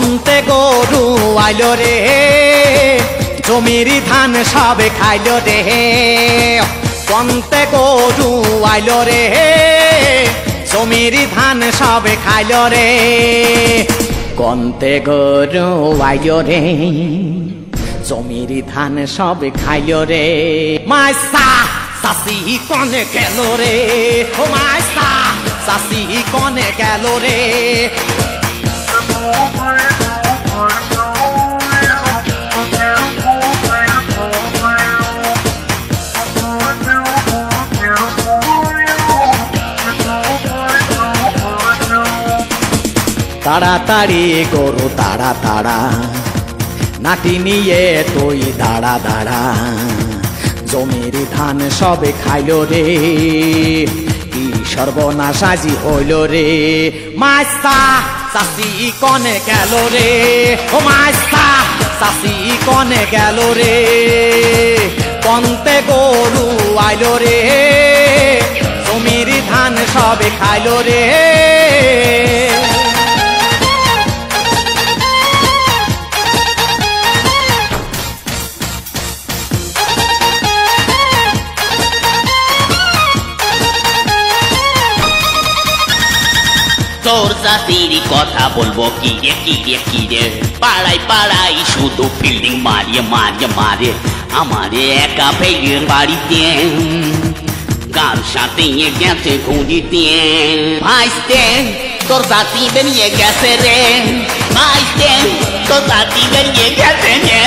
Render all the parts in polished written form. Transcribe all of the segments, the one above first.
কন্তে গরু আইল রে জমির ধান সবে খাইল রে কন্তে গরু আইল রে জমির ধান সবে খাইল রে কন্তে গরু আইল রে জমির ধান সবে খাইল রে মাইসা সাসি কনে গেল রে ও মাইসা সাসি কনে গেল রে তাড়াতাড়ি গরু তাড়া তাড়া নাটি নিয়ে তুই দাঁড়া দাঁড়া জমির ধান সবে খাইল রে কি সর্বনাশাজি হইল রে মাইসা চাষি কনে গেল রে ও মাইসা চাষি কনে গেল রে কন্তে গরু আইল রে জমির ধান সবে খাইল রে তোর জাতির কথা বলবো কি রে কি রে কি রে পাড়ায় পাড়ায় শুধু ফিল্ডিং মারিয়ে মারিয়ে মারে আমারে একা ফেলে বাড়িতে কার সাথে গেছে ঘুরিতে ভাইস্তে তোর জাতি বেরিয়ে গেছে রে ভাইস্তে তোর জাতি বেরিয়ে গেছে রে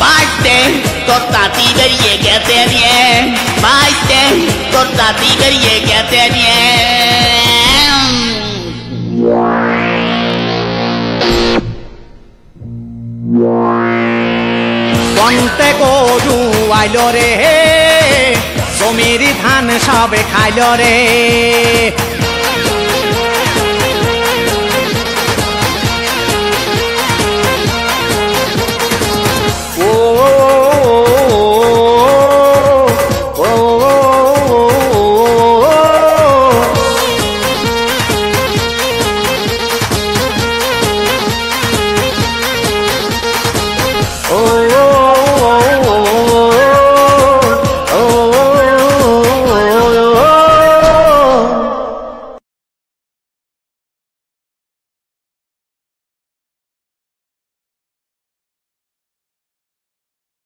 ভাইস্তে তোর জাতি বেরিয়ে গেছে রে ভাইস্তে তোর জাতি বেরিয়ে গেছে রে কন্তে গরু আইল রে জমির ধান সবে খাইল রে